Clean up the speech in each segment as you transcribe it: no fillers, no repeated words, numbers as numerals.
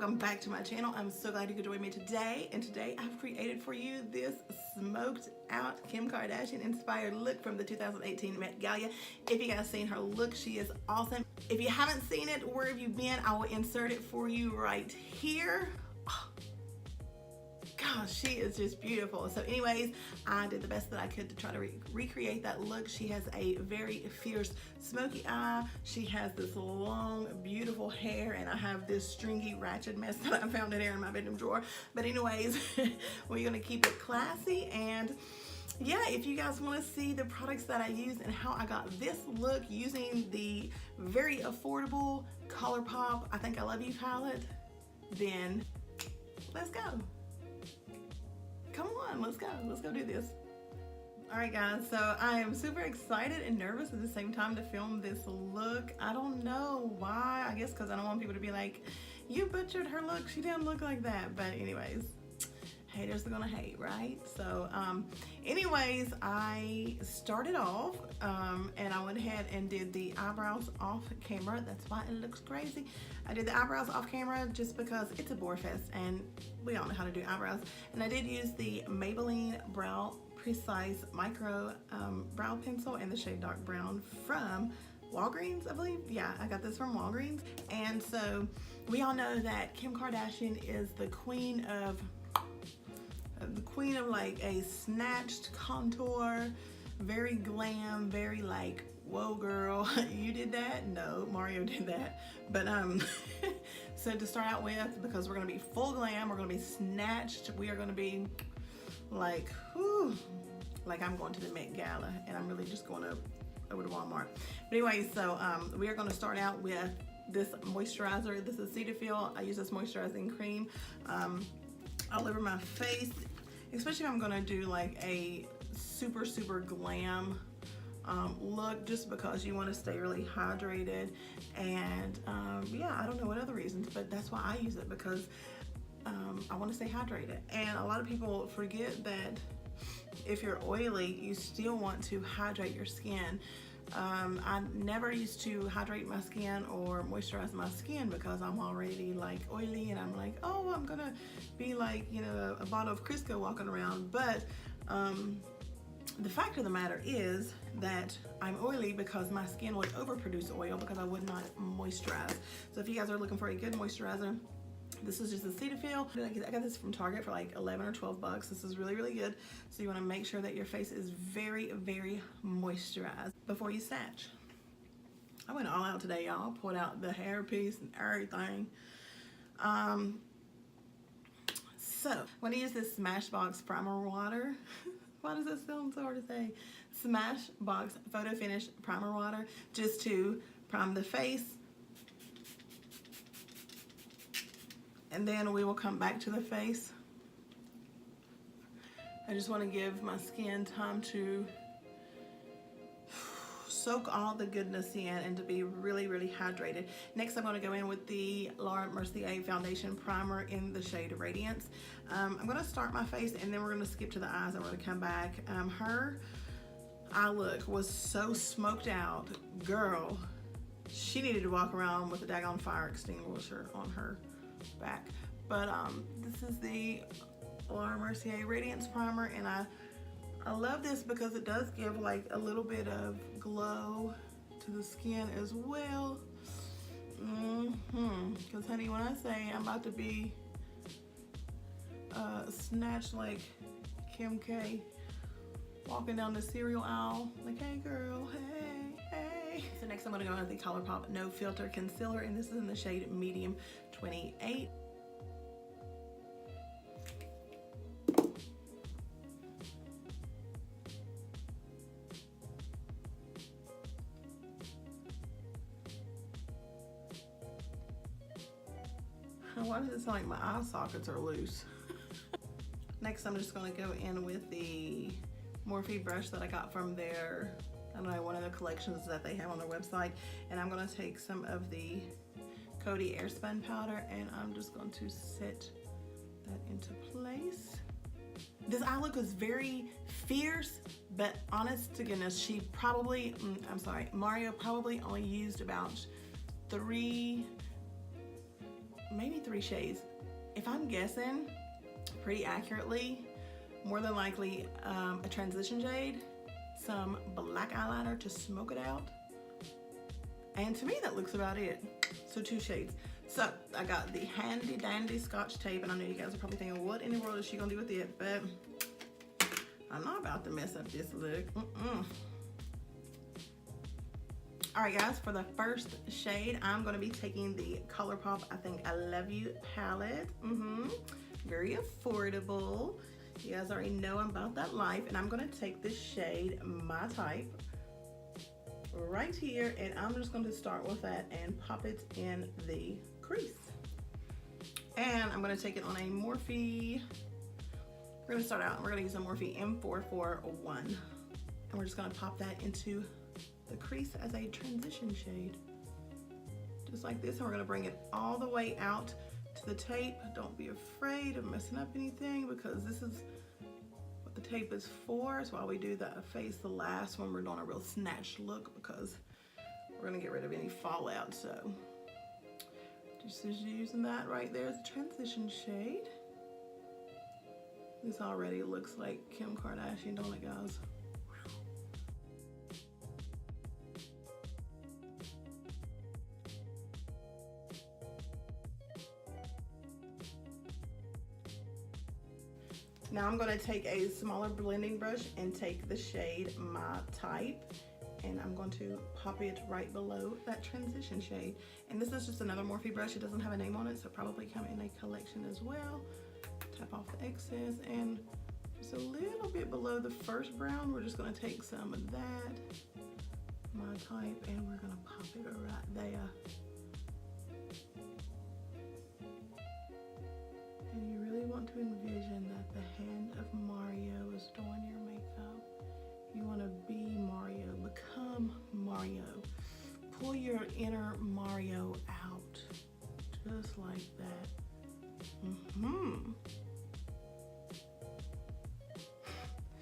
welcome back to my channel. I'm so glad you could join me today. And today I've created for you this smoked out Kim Kardashian inspired look from the 2018 Met Gala. If you guys seen her look, she is awesome. If you haven't seen it, where have you been? I will insert it for you right here. Oh, gosh, she is just beautiful. So anyways, I did the best that I could to try to recreate that look. She has a very fierce smoky eye. She has this long beautiful hair, and I have this stringy ratchet mess that I found in here in my bedroom drawer. But anyways, we're gonna keep it classy. And yeah, if you guys want to see the products that I use and how I got this look using the very affordable ColourPop I Think I Love You palette, then let's go. Come on, let's go do this. All right guys, so I am super excited and nervous at the same time to film this look. I don't know why, I guess because I don't want people to be like, you butchered her look, she didn't look like that. But anyways, haters are gonna hate, right? So anyways, I started off and I went ahead and did the eyebrows off camera. That's why it looks crazy. I did the eyebrows off camera just because it's a bore fest and we all know how to do eyebrows. And I did use the Maybelline Brow Precise Micro Brow Pencil in the shade Dark Brown from Walgreens, I believe. Yeah, I got this from Walgreens. And so we all know that Kim Kardashian is the queen of like a snatched contour, very glam, very like, whoa girl, you did that? No, Mario did that. But so to start out with, because we're gonna be full glam, we're gonna be snatched, we are gonna be like, whew, like I'm going to the Met Gala and I'm really just going over to Walmart. But anyway, so we are gonna start out with this moisturizer. This is Cetaphil. I use this moisturizing cream all over my face, especially if I'm gonna do like a super glam look, just because you want to stay really hydrated. And yeah, I don't know what other reasons, but that's why I use it, because I want to stay hydrated. And a lot of people forget that if you're oily, you still want to hydrate your skin. I never used to hydrate my skin or moisturize my skin because I'm already like oily and I'm like, oh, I'm gonna be like, you know, a bottle of Crisco walking around. But the fact of the matter is that I'm oily because my skin would overproduce oil because I would not moisturize. So if you guys are looking for a good moisturizer, this is just a Cetaphil. I got this from Target for like 11 or 12 bucks. This is really good. So you want to make sure that your face is very moisturized before you snatch. I went all out today, y'all. Pulled out the hair piece and everything. So I'm going to use this Smashbox Primer Water. Why does that sound so hard to say? Smashbox Photo Finish Primer Water, just to prime the face. And then we will come back to the face. I just want to give my skin time to soak all the goodness in and to be really hydrated. Next, I'm going to go in with the Laura Mercier Foundation Primer in the shade Radiance. I'm going to start my face and then we're going to skip to the eyes and we're going to come back. Her eye look was so smoked out. Girl, she needed to walk around with a daggone fire extinguisher on her back. But this is the Laura Mercier Radiance Primer, and I love this because it does give like a little bit of glow to the skin as well. Because honey, when I say I'm about to be snatched like Kim K, walking down the cereal aisle, like, hey girl, hey. So next I'm going to go with the ColourPop No Filter Concealer, and this is in the shade Medium 28. Why does it sound like my eye sockets are loose? Next, I'm just going to go in with the Morphe brush that I got from their, I don't know, one of the collections that they have on their website. And I'm going to take some of the Coty Airspun powder and I'm just going to set that into place. This eye look was very fierce, but honest to goodness, she probably, Mario probably only used about 3 maybe 3 shades. If I'm guessing pretty accurately, more than likely a transition shade, some black eyeliner to smoke it out, and to me that looks about it. So 2 shades. So I got the handy dandy Scotch tape, and I know you guys are probably thinking, what in the world is she gonna do with it? But I'm not about to mess up this look. All right, guys, for the first shade, I'm gonna be taking the ColourPop I Think I Love You palette. Very affordable. You guys already know I'm about that life, and I'm gonna take this shade, My Type, right here, and I'm just going to start with that and pop it in the crease. And I'm going to take it on a Morphe. We're going to start out, we're going to use a Morphe M441, and we're just going to pop that into the crease as a transition shade, just like this. And we're going to bring it all the way out to the tape. Don't be afraid of messing up anything, because this is the tape is for. It's why we do the face the last when we're doing a real snatched look, because we're gonna get rid of any fallout. So just using that right there as a transition shade. This already looks like Kim Kardashian, don't it, guys? Now I'm going to take a smaller blending brush and take the shade My Type, and I'm going to pop it right below that transition shade. And this is just another Morphe brush. It doesn't have a name on it, so probably come in a collection as well. Tap off the excess, and just a little bit below the first brown, we're just going to take some of that My Type, and we're going to pop it right there. And you really want to envision that the hand of Mario is doing your makeup. You want to be Mario, become Mario. Pull your inner Mario out, just like that.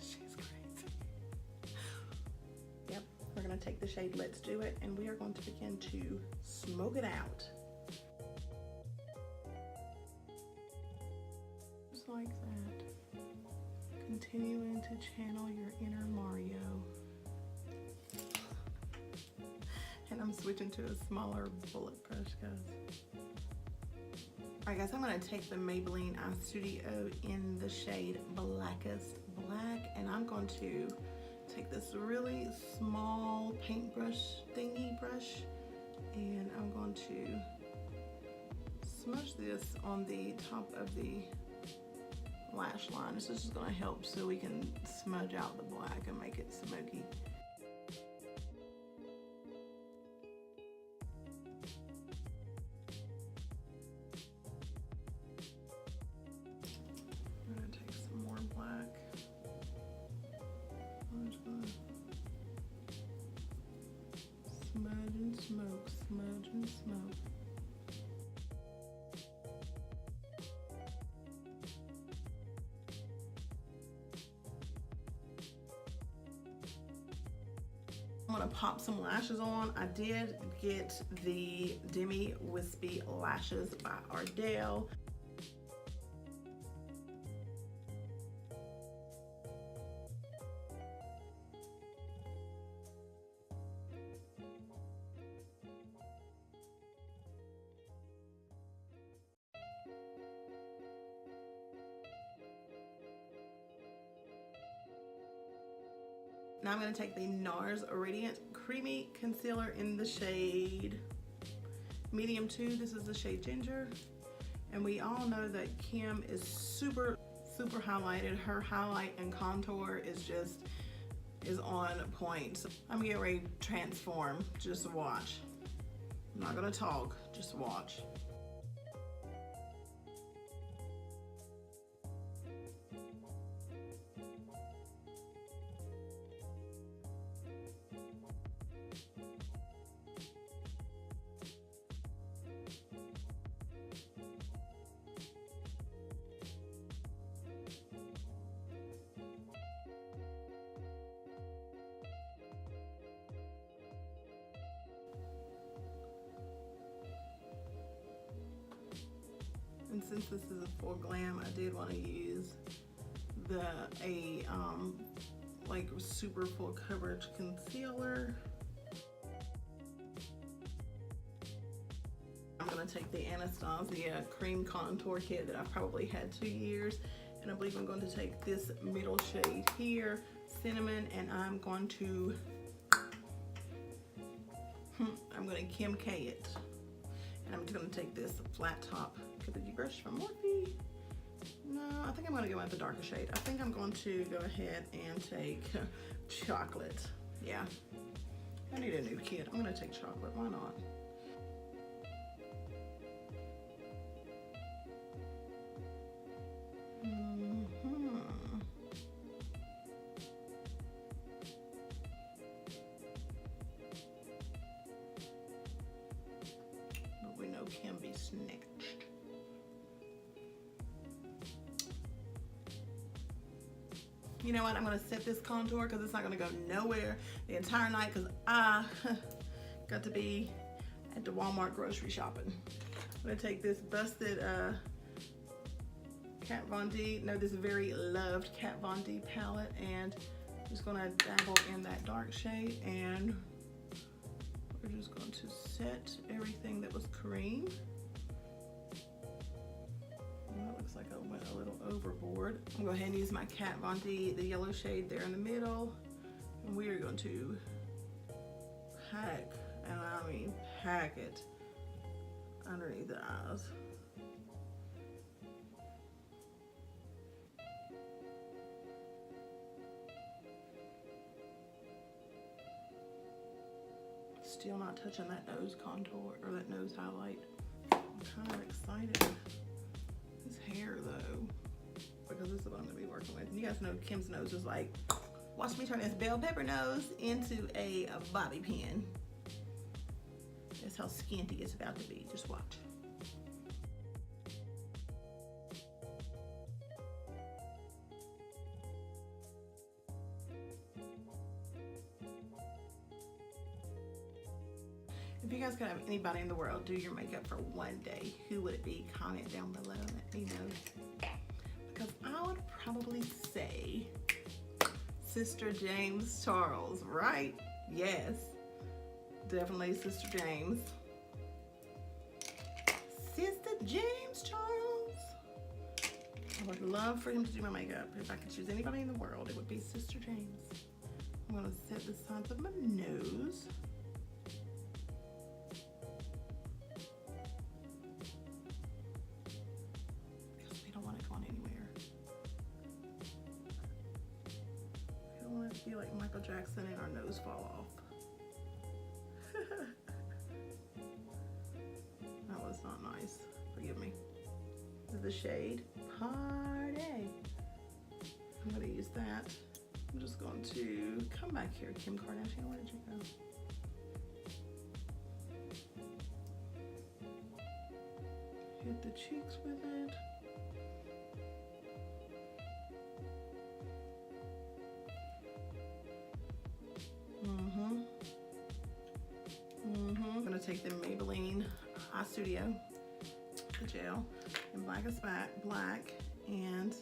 She's crazy. Yep, we're gonna take the shade Let's Do It, and we are going to begin to smoke it out. Like that, continuing to channel your inner Mario. And I'm switching to a smaller bullet brush, guys. Alright, guys, I'm going to take the Maybelline Eye Studio in the shade Blackest Black, and I'm going to take this really small paintbrush thingy brush, and I'm going to smudge this on the top of the lash line. This is just going to help so we can smudge out the black and make it smoky. I'm going to take some more black. I'm just going to smudge and smoke, smudge and smoke. I'm gonna pop some lashes on. I did get the Demi Wispy Lashes by Ardell. Now I'm going to take the NARS Radiant Creamy Concealer in the shade Medium 2. This is the shade Ginger. And we all know that Kim is super highlighted. Her highlight and contour is on point. So I'm getting ready to transform. Just watch. I'm not going to talk. Just watch. since this is a full glam, I did want to use like super full coverage concealer. I'm gonna take the Anastasia cream contour kit that I've probably had 2 years, and I believe I'm going to take this middle shade here, Cinnamon, and I'm going to Kim K it. And I'm just gonna take this flat top Kabuki brush from Morphe. No, I think I'm gonna go with the darker shade. I think I'm going to go ahead and take Chocolate. Yeah, I need a new kit. I'm gonna take Chocolate, why not? But we know Kim be snatched. You know what, I'm gonna set this contour because it's not gonna go nowhere the entire night because I got to be at the Walmart grocery shopping. I'm gonna take this busted Kat Von D, this very loved Kat Von D palette, and I'm just gonna dabble in that dark shade, and we're just going to set everything that was cream. That looks like I went a little overboard. I'm gonna go ahead and use my Kat Von D, the yellow shade there in the middle, and we are going to pack, and I mean pack it underneath the eyes. Still not touching that nose contour or that nose highlight. I'm kind of excited. His hair though, because this is what I'm gonna be working with. And you guys know Kim's nose is like, watch me turn this bell pepper nose into a bobby pin. That's how skinty it's about to be, just watch. If you guys could have anybody in the world do your makeup for one day, who would it be? Comment down below and let me know. Because I would probably say Sister James Charles, right? Yes, definitely Sister James. Sister James Charles. I would love for him to do my makeup. If I could choose anybody in the world, it would be Sister James. I'm gonna set the sides of my nose. Be like Michael Jackson and our nose fall off. That was not nice. Forgive me. This is the shade Party. I'm going to use that. I'm just going to come back here. Kim Kardashian, where did you go? Hit the cheeks with it. I'm gonna take the Maybelline Eye Studio, the gel, in Black as Black, and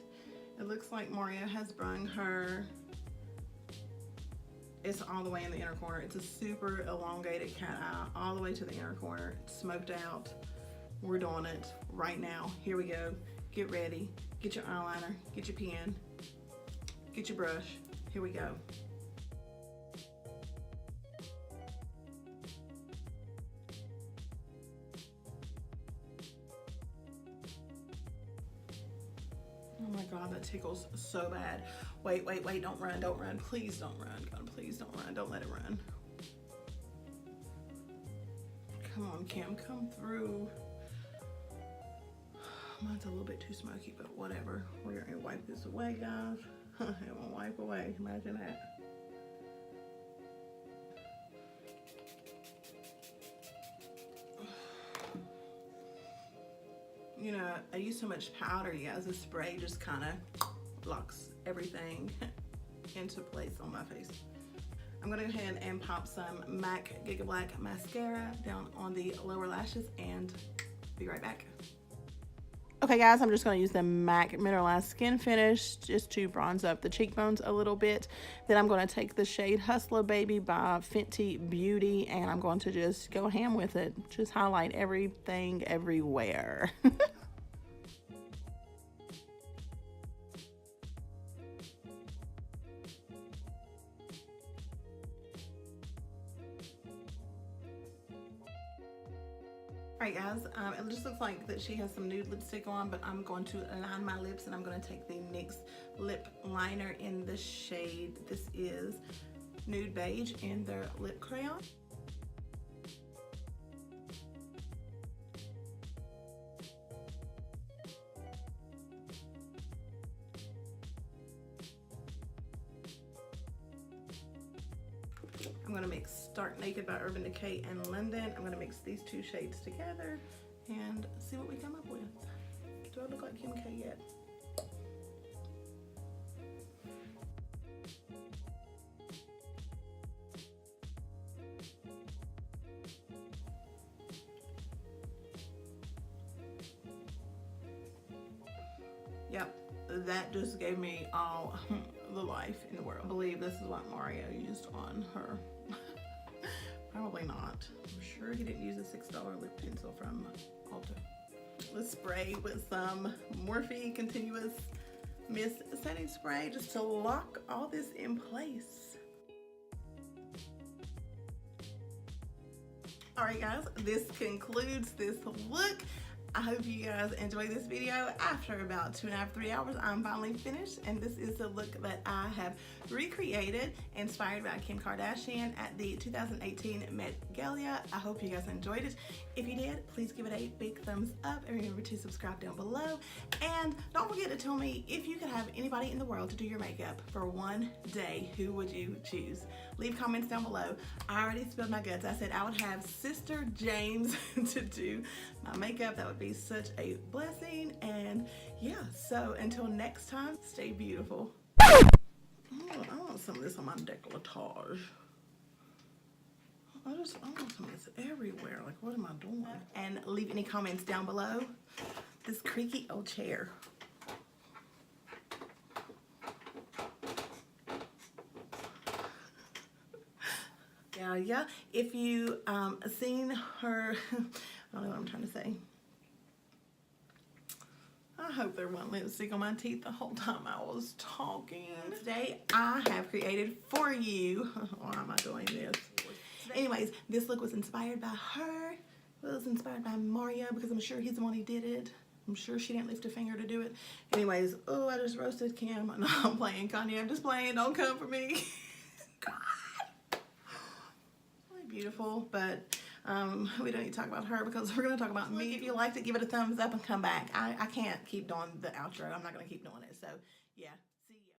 it looks like Mario has brung her. It's all the way in the inner corner. It's a super elongated cat eye, all the way to the inner corner. It's smoked out. We're doing it right now. Here we go. Get ready. Get your eyeliner. Get your pen. Get your brush. Here we go. Oh my God, that tickles so bad. Wait, don't run. Please don't run, God, please don't run. Don't let it run. Come on, Kim, come through. Mine's a little bit too smoky, but whatever. We're gonna wipe this away, guys. It won't wipe away, imagine that. You know, I use so much powder, you guys, the spray just kind of locks everything into place on my face. I'm gonna go ahead and pop some MAC Giga Black mascara down on the lower lashes and be right back. Okay guys, I'm just going to use the MAC Mineralized Skin Finish just to bronze up the cheekbones a little bit. Then I'm going to take the shade Hustler Baby by Fenty Beauty and I'm going to just go ham with it. Just highlight everything everywhere. Alright guys, it just looks like that she has some nude lipstick on, but I'm going to line my lips and I'm going to take the NYX lip liner in the shade. This is Nude Beige in their lip crayon. I'm going to mix Stark Naked by Urban Decay and London. I'm going to mix these two shades together and see what we come up with. Do I look like Kim K yet? Yep, that just gave me all the life in the world. I believe this is what Mario used on her. Probably not. I'm sure he didn't use a $6 lip pencil from Ulta. Let's spray with some Morphe Continuous Mist Setting Spray just to lock all this in place. Alright guys, this concludes this look. I hope you guys enjoyed this video. After about 2.5 to 3 hours, I'm finally finished, and this is the look that I have recreated, inspired by Kim Kardashian at the 2018 Met Gala. I hope you guys enjoyed it. If you did, please give it a big thumbs up, and remember to subscribe down below. And don't forget to tell me, if you could have anybody in the world to do your makeup for one day, who would you choose? Leave comments down below. I already spilled my guts. I said I would have Sister James to do my makeup. That would be such a blessing. And yeah, so until next time, stay beautiful. I want some of this on my décolletage. I want some of this everywhere. Like, what am I doing? And leave any comments down below. This creaky old chair. Yeah. If you seen her, I don't know what I'm trying to say. I hope there wasn't lipstick on my teeth the whole time I was talking. Today I have created for you. Why am I doing this? Anyways, this look was inspired by her. It was inspired by Mario because I'm sure he's the one who did it. I'm sure she didn't lift a finger to do it. Anyways, oh, I just roasted Kim. No, I'm playing, Kanye. I'm just playing. Don't come for me. God. Beautiful, but we don't need to talk about her because we're going to talk about me. If you liked it, give it a thumbs up and come back. I can't keep doing the outro. I'm not going to keep doing it. So, yeah.